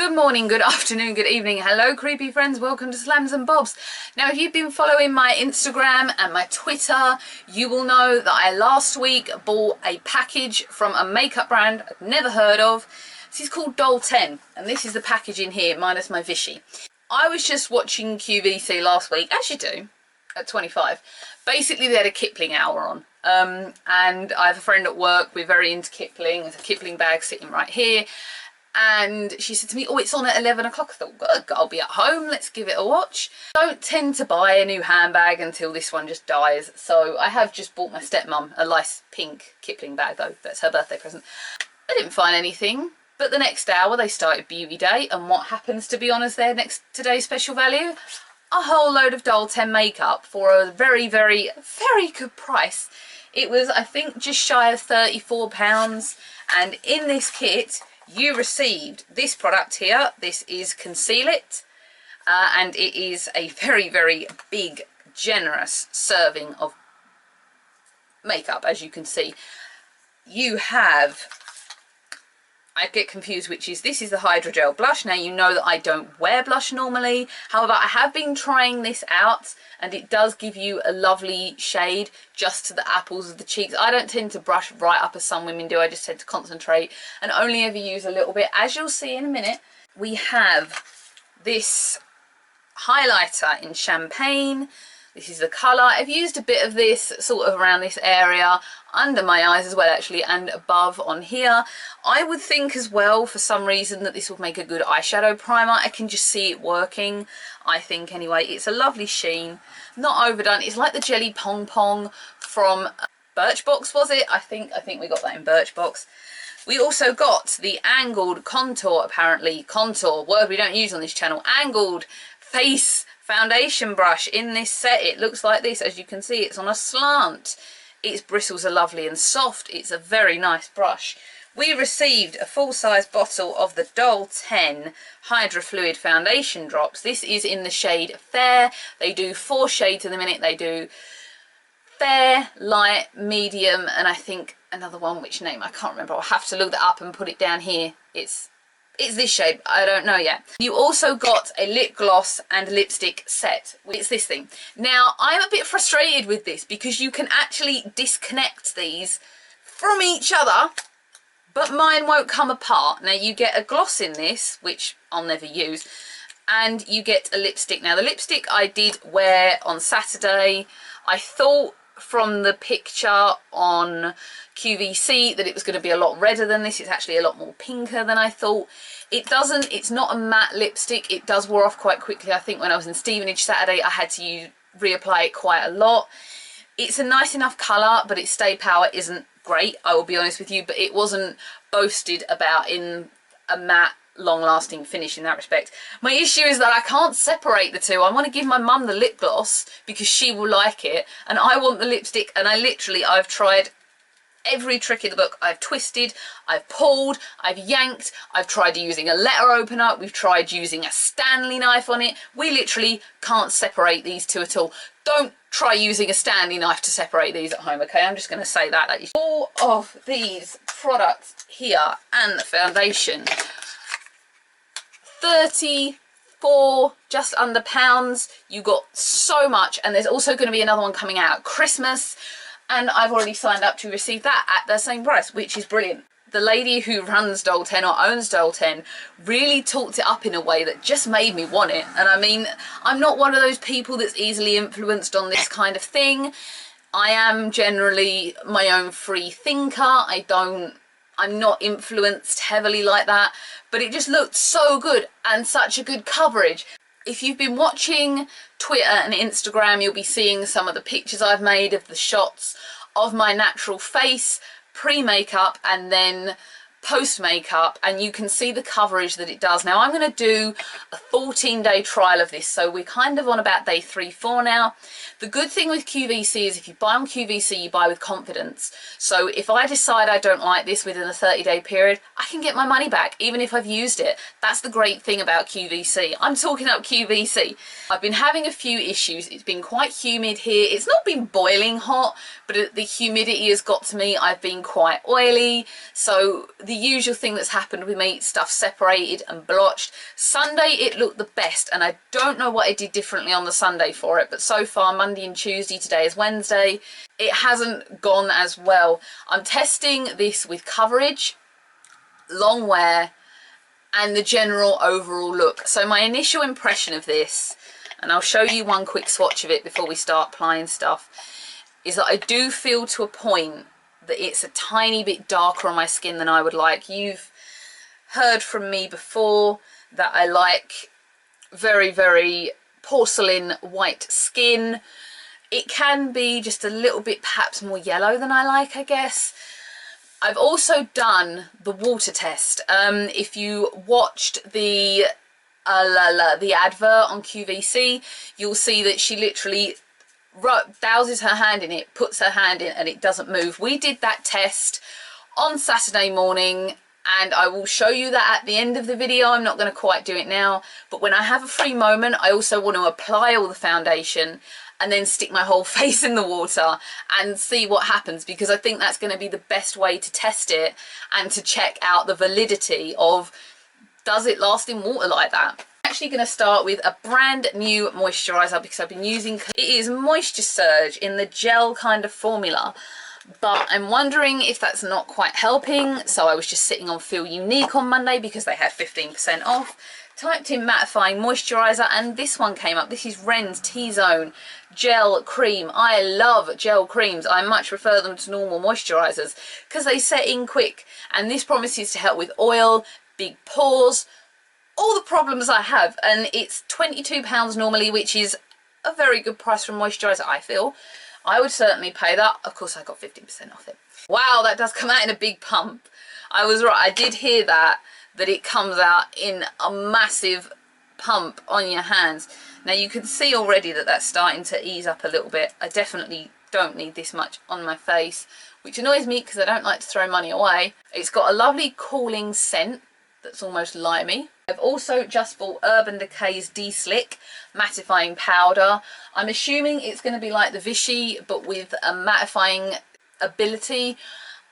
Good morning, good afternoon, good evening. Hello, creepy friends. Welcome to Slams and Bobs. Now, if you've been following my Instagram and my Twitter, you will know that I last week bought a package from a makeup brand I've never heard of. This is called Doll10, and this is the package in here, minus my Vichy. I was just watching QVC last week, as you do, at 25. Basically, they had a Kipling hour on. And I have a friend at work, we're very into Kipling. There's a Kipling bag sitting right here. And she said to me, oh, it's on at 11 o'clock. I thought, good, I'll be at home, let's give it a watch. I don't tend to buy a new handbag until this one just dies. So I have just bought my stepmom a nice pink Kipling bag, though. That's her birthday present. I didn't find anything. But the next hour, they started Beauty Day. And what happens to be on as their today's special value? A whole load of Doll10 makeup for a very, very, very good price. It was, I think, just shy of £34. And in this kit, you received this product here. This is Conceal It, and it is a very, very big, generous serving of makeup, as you can see. You have, I get confused which is, this is the Hydra Gel Blush. Now, you know that I don't wear blush normally. However, I have been trying this out, and it does give you a lovely shade just to the apples of the cheeks. I don't tend to brush right up as some women do. I just tend to concentrate and only ever use a little bit. As you'll see in a minute, we have this highlighter in Champagne. This is the colour. I've used a bit of this sort of around this area, under my eyes as well actually, and above on here. I would think as well, for some reason, that this would make a good eyeshadow primer. I can just see it working, I think anyway. It's a lovely sheen, not overdone. It's like the Jelly Pong Pong from Birchbox, was it? I think we got that in Birchbox. We also got the angled contour, apparently, contour, word we don't use on this channel, angled face foundation brush in this set. It looks like this, as you can see. It's on a slant. Its bristles are lovely and soft. It's a very nice brush. We received a full-size bottle of the Doll10 Hydra Fluid Foundation Drops. This is in the shade Fair. They do 4 shades in the minute. They do Fair, Light, Medium, and I think another one, which name I can't remember. I'll have to look that up and put it down here. It's this shade, I don't know yet. You also got a lip gloss and lipstick set. It's this thing. Now, I'm a bit frustrated with this because you can actually disconnect these from each other, but mine won't come apart. Now, you get a gloss in this, which I'll never use, and you get a lipstick. Now, the lipstick I did wear on Saturday. I thought from the picture on QVC that it was going to be a lot redder than this. It's actually a lot more pinker than I thought. It doesn't, it's not a matte lipstick. It does wear off quite quickly. I think when I was in Stevenage Saturday, I had to reapply it quite a lot. It's a nice enough colour, but its stay power isn't great, I will be honest with you, but it wasn't boasted about in a matte long-lasting finish in that respect. My issue is that I can't separate the two. I want to give my mum the lip gloss because she will like it, and I want the lipstick, and I've tried every trick in the book. I've twisted, I've pulled, I've yanked, I've tried using a letter opener, we've tried using a Stanley knife on it. We literally can't separate these two at all. Don't try using a Stanley knife to separate these at home, okay? I'm just going to say that. All of these products here and the foundation, 34, just under pounds. You got so much, and there's also going to be another one coming out at Christmas, and I've already signed up to receive that at the same price, which is brilliant. The lady who runs Doll10 or owns Doll10 really talked it up in a way that just made me want it. And I mean, I'm not one of those people that's easily influenced on this kind of thing. I am generally my own free thinker. I'm not influenced heavily like that, but it just looked so good and such a good coverage. If you've been watching Twitter and Instagram, you'll be seeing some of the pictures I've made of the shots of my natural face, pre-makeup and then post-makeup, and you can see the coverage that it does. Now, I'm going to do a 14-day trial of this, so we're kind of on about day 3-4 now. The good thing with QVC is if you buy on QVC, you buy with confidence. So if I decide I don't like this within a 30-day period, I can get my money back, even if I've used it. That's the great thing about QVC. I'm talking up QVC. I've been having a few issues. It's been quite humid here. It's not been boiling hot, but the humidity has got to me. I've been quite oily. So the the usual thing that's happened with me, stuff separated and blotched. Sunday it looked the best, and I don't know what I did differently on the Sunday for it, but so far Monday and Tuesday, today is Wednesday, it hasn't gone as well. I'm testing this with coverage, long wear, and the general overall look. So my initial impression of this, and I'll show you one quick swatch of it before we start applying stuff, is that I do feel to a point that it's a tiny bit darker on my skin than I would like. You've heard from me before that I like very, very porcelain white skin. It can be just a little bit perhaps more yellow than I like, I guess. I've also done the water test. If you watched the advert on QVC, you'll see that she literally douses her hand in it, puts her hand in, and it doesn't move. We did that test on Saturday morning, and I will show you that at the end of the video. I'm not going to quite do it now, but when I have a free moment, I also want to apply all the foundation and then stick my whole face in the water and see what happens, because I think that's going to be the best way to test it and to check out the validity of, does it last in water like that? Actually going to start with a brand new moisturizer, because I've been using, it is Moisture Surge in the gel kind of formula, but I'm wondering if that's not quite helping. So I was just sitting on Feel Unique on Monday because they had 15% off, typed in mattifying moisturizer, and this one came up. This is Ren's T-Zone gel cream. I love gel creams. I much prefer them to normal moisturizers because they set in quick, and this promises to help with oil, big pores, all the problems I have. And it's £22 normally, which is a very good price for a moisturizer, I feel. I would certainly pay that. Of course, I got 15% off it. Wow, that does come out in a big pump. I was right, I did hear that it comes out in a massive pump on your hands. Now you can see already that that's starting to ease up a little bit. I definitely don't need this much on my face, which annoys me because I don't like to throw money away. It's got a lovely cooling scent that's almost limey. I've also just bought Urban Decay's De-Slick mattifying powder. I'm assuming it's going to be like the Vichy but with a mattifying ability.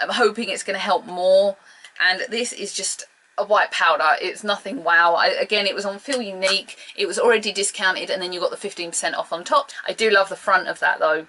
I'm hoping it's going to help more, and this is just a white powder. It's nothing wow. Again, it was on Feel Unique, it was already discounted, and then you got the 15% off on top. I do love the front of that though.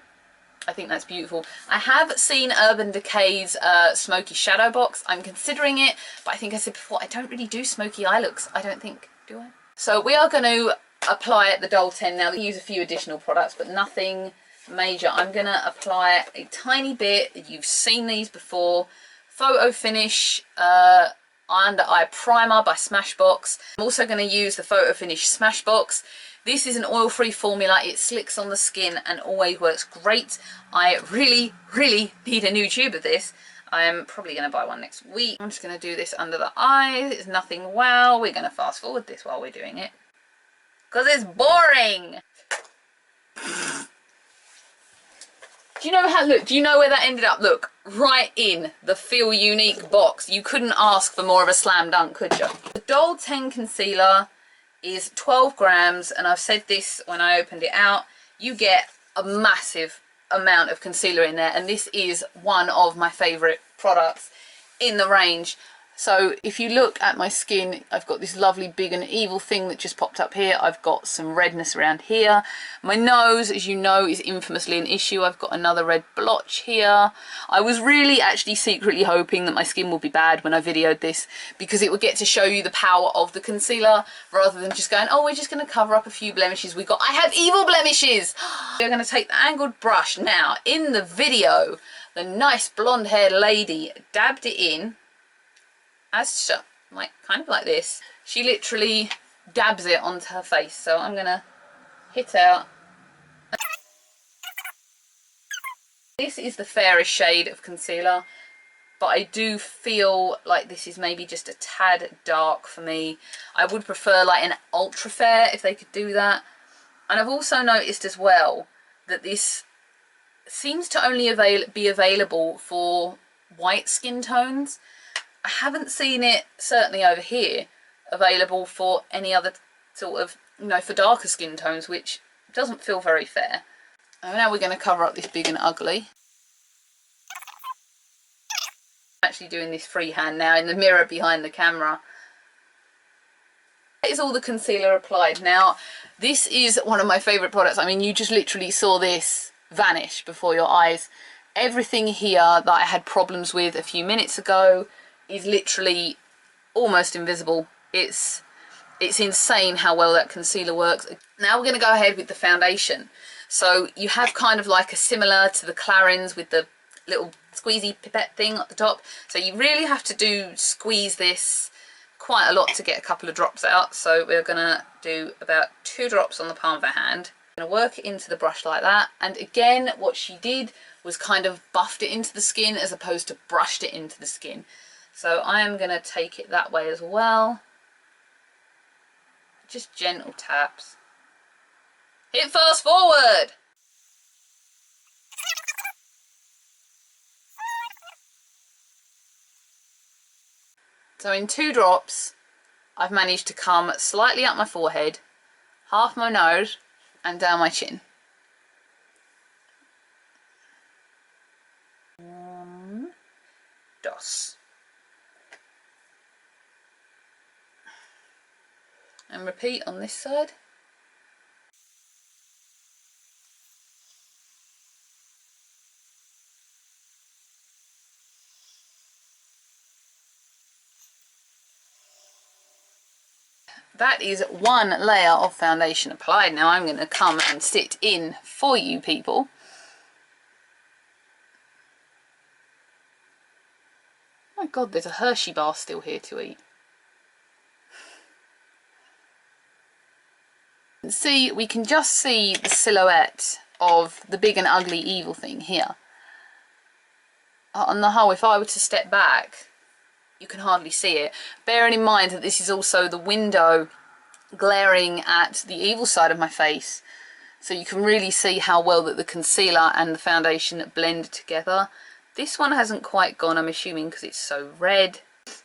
I think that's beautiful. I have seen Urban Decay's Smoky Shadow Box. I'm considering it, but I think I said before, I don't really do smoky eye looks. I don't think, do I? So we are going to apply the Doll10 now. We use a few additional products, but nothing major. I'm going to apply a tiny bit. You've seen these before. Photo Finish Under Eye Primer by Smashbox. I'm also going to use the Photo Finish Smashbox. This is an oil-free formula. It slicks on the skin and always works great. I really, really need a new tube of this. I am probably going to buy one next week. I'm just going to do this under the eyes. It's nothing wow. We're going to fast forward this while we're doing it, because it's boring. Do you know how, look, do you know where that ended up? Look, right in the Feel Unique box. You couldn't ask for more of a slam dunk, could you? The Doll10 concealer is 12 grams, and I've said this when I opened it out, you get a massive amount of concealer in there, and this is one of my favorite products in the range. So if you look at my skin, I've got this lovely big and evil thing that just popped up here. I've got some redness around here. My nose, as you know, is infamously an issue. I've got another red blotch here. I was really actually secretly hoping that my skin would be bad when I videoed this, because it would get to show you the power of the concealer rather than just going, oh, we're just going to cover up a few blemishes we got. I have evil blemishes. We're going to take the angled brush now. In the video, the nice blonde haired lady dabbed it in as like kind of like this. She literally dabs it onto her face, so I'm gonna hit out. This is the fairest shade of concealer, but I do feel like this is maybe just a tad dark for me. I would prefer like an ultra fair if they could do that. And I've also noticed as well that this seems to only be available for white skin tones. I haven't seen it, certainly over here, available for any other sort of, you know, for darker skin tones, which doesn't feel very fair. And now we're going to cover up this big and ugly. I'm actually doing this freehand now in the mirror behind the camera. That is all the concealer applied. Now, this is one of my favourite products. I mean, you just literally saw this vanish before your eyes. Everything here that I had problems with a few minutes ago is literally almost invisible. It's insane how well that concealer works. Now we're going to go ahead with the foundation. So you have kind of like a similar to the Clarins with the little squeezy pipette thing at the top. So you really have to squeeze this quite a lot to get a couple of drops out. So we're going to do about 2 drops on the palm of our hand. I'm going to work it into the brush like that. And again, what she did was kind of buffed it into the skin as opposed to brushed it into the skin. So I am going to take it that way as well. Just gentle taps. Hit fast forward! So in 2 drops, I've managed to come slightly up my forehead, half my nose, and down my chin. 1, 2. And repeat on this side. That is 1 layer of foundation applied. Now I'm going to come and sit in for you people. Oh my god, there's a Hershey bar still here to eat. See, we can just see the silhouette of the big and ugly evil thing here. On the whole, if I were to step back, you can hardly see it. Bearing in mind that this is also the window glaring at the evil side of my face. So you can really see how well that the concealer and the foundation blend together. This one hasn't quite gone, I'm assuming, because it's so red.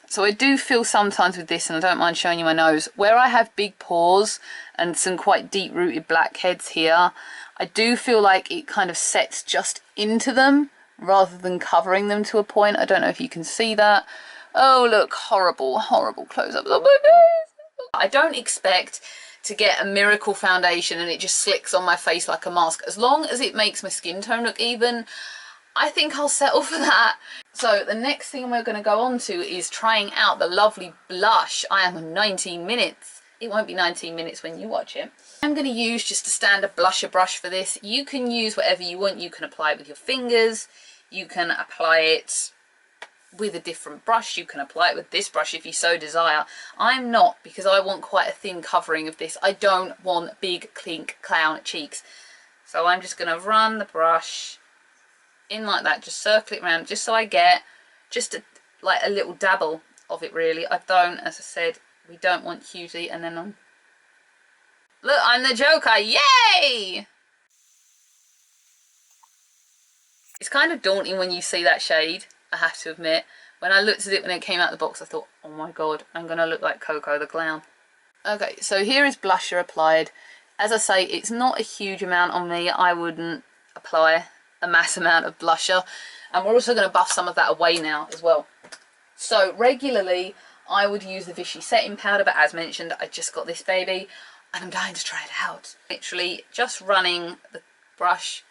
So I do feel sometimes with this, and I don't mind showing you my nose, where I have big pores and some quite deep-rooted blackheads here, I do feel like it kind of sets just into them rather than covering them to a point. I don't know if you can see that. Oh, look, horrible, horrible close-ups of my face. I don't expect to get a miracle foundation and it just slicks on my face like a mask. As long as it makes my skin tone look even, I think I'll settle for that. So the next thing we're going to go on to is trying out the lovely blush. I am on 19 minutes. It won't be 19 minutes when you watch it. I'm going to use just a standard blusher brush for this. You can use whatever you want. You can apply it with your fingers. You can apply it with a different brush. You can apply it with this brush if you so desire. I'm not, because I want quite a thin covering of this. I don't want big clink clown cheeks. So I'm just going to run the brush in like that, just circle it around, just so I get just like a little dabble of it really. I don't, as I said, we don't want QVC, and then look, I'm the Joker, yay! It's kind of daunting when you see that shade, I have to admit. When I looked at it when it came out of the box, I thought, oh my god, I'm going to look like Coco the Clown. Okay, so here is blusher applied. As I say, it's not a huge amount on me. I wouldn't apply a mass amount of blusher, and we're also going to buff some of that away now as well. So regularly I would use the Vichy setting powder, but as mentioned, I just got this baby and I'm dying to try it out. Literally just running the brush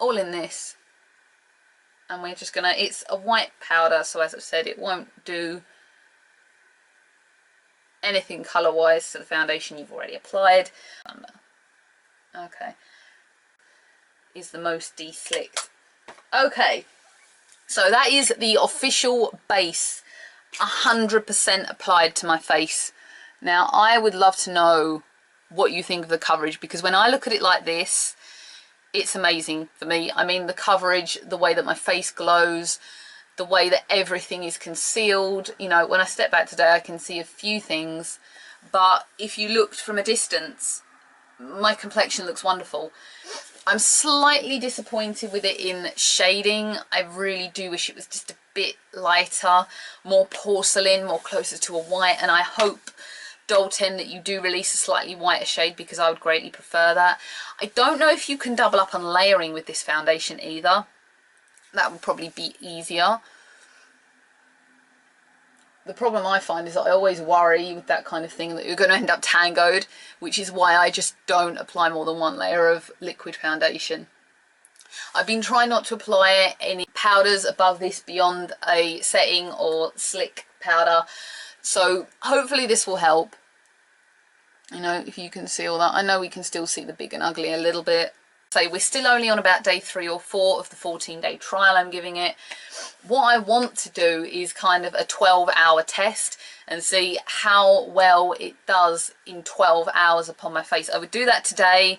all in this, and we're just gonna, it's a white powder, so as I've said, it won't do anything colour wise to the foundation you've already applied. Okay, is the most de-slicked. Okay, so that is the official base 100% applied to my face. Now I would love to know what you think of the coverage, because when I look at it like this, it's amazing for me. I mean, the coverage, the way that my face glows, the way that everything is concealed. You know, when I step back today I can see a few things, but if you looked from a distance, my complexion looks wonderful. I'm slightly disappointed with it in shading. I really do wish it was just a bit lighter, more porcelain, more closer to a white, and I hope Doll10 that you do release a slightly whiter shade, because I would greatly prefer that. I don't know if you can double up on layering with this foundation either. That would probably be easier. the problem I find is that I always worry with that kind of thing that you're going to end up tangoed, which is why I just don't apply more than one layer of liquid foundation. I've been trying not to apply any powders above this beyond a setting or slick powder, so hopefully this will help. You know, if you can see all that. I know we can still see the big and ugly a little bit. So we're still only on about day 3 or 4 of the 14-day trial I'm giving it. What I want to do is kind of a 12-hour test and see how well it does in 12 hours upon my face. I would do that today,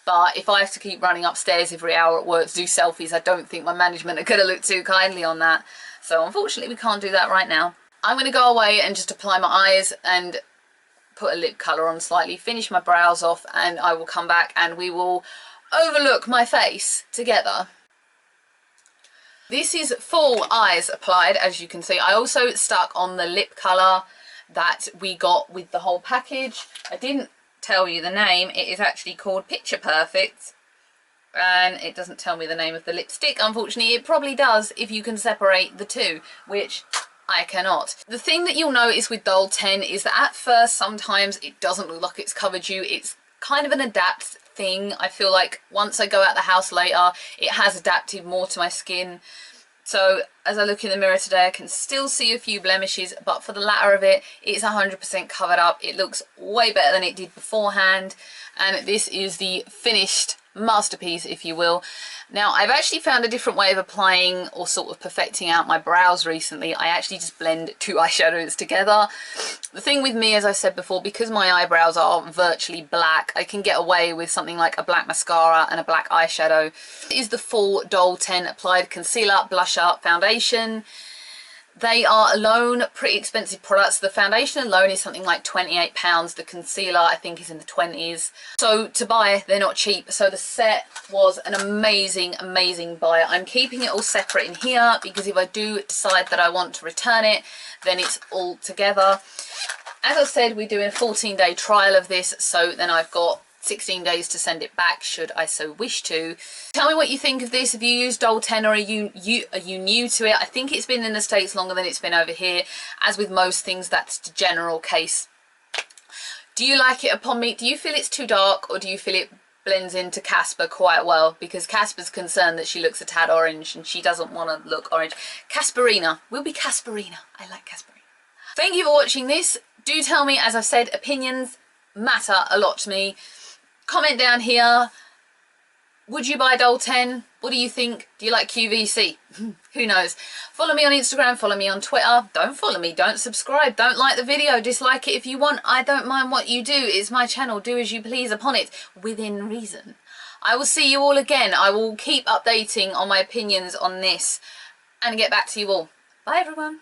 but if I have to keep running upstairs every hour at work to do selfies, I don't think my management are going to look too kindly on that. So unfortunately we can't do that right now. I'm going to go away and just apply my eyes and put a lip colour on slightly, finish my brows off, and I will come back and we will overlook my face together. This is full eyes applied, as you can see. I also stuck on the lip colour that we got with the whole package. I didn't tell you the name. It is actually called Picture Perfect, and it doesn't tell me the name of the lipstick. Unfortunately, it probably does if you can separate the two, which I cannot. The thing that you'll notice with Doll10 is that at first sometimes it doesn't look like it's covered you. It's kind of an adapt thing. I feel like once I go out the house later, it has adapted more to my skin. So as I look in the mirror today, I can still see a few blemishes, but for the latter of it, it's 100% covered up. It looks way better than it did beforehand, and this is the finished masterpiece, if you will. Now, I've actually found a different way of applying or sort of perfecting out my brows recently. I actually just blend 2 eyeshadows together. The thing with me, as I said before, because my eyebrows are virtually black, I can get away with something like a black mascara and a black eyeshadow. It is the full Doll10 applied concealer, blusher, foundation. They are alone pretty expensive products. The foundation alone is something like £28. The concealer I think is in the 20s. So to buy, they're not cheap. So the set was an amazing, amazing buy. I'm keeping it all separate in here because if I do decide that I want to return it, then it's all together. As I said, we're doing a 14-day trial of this, so then I've got 16 days to send it back should I so wish to. Tell me what you think of this. Have you used Doll10 or are you new to it? I think it's been in the States longer than it's been over here. As with most things, that's the general case. Do you like it upon me? Do you feel it's too dark, or do you feel it blends into Casper quite well? Because Casper's concerned that she looks a tad orange and she doesn't want to look orange. Casperina. We'll be Casperina. I like Casperina. Thank you for watching this. Do tell me, as I've said, opinions matter a lot to me. Comment down here. Would you buy Doll10? What do you think? Do you like QVC? Who knows? Follow me on Instagram, follow me on Twitter. Don't follow me, don't subscribe, don't like the video, dislike it if you want. I don't mind what you do. It's my channel. Do as you please upon it, within reason. I will see you all again. I will keep updating on my opinions on this and get back to you all. Bye everyone.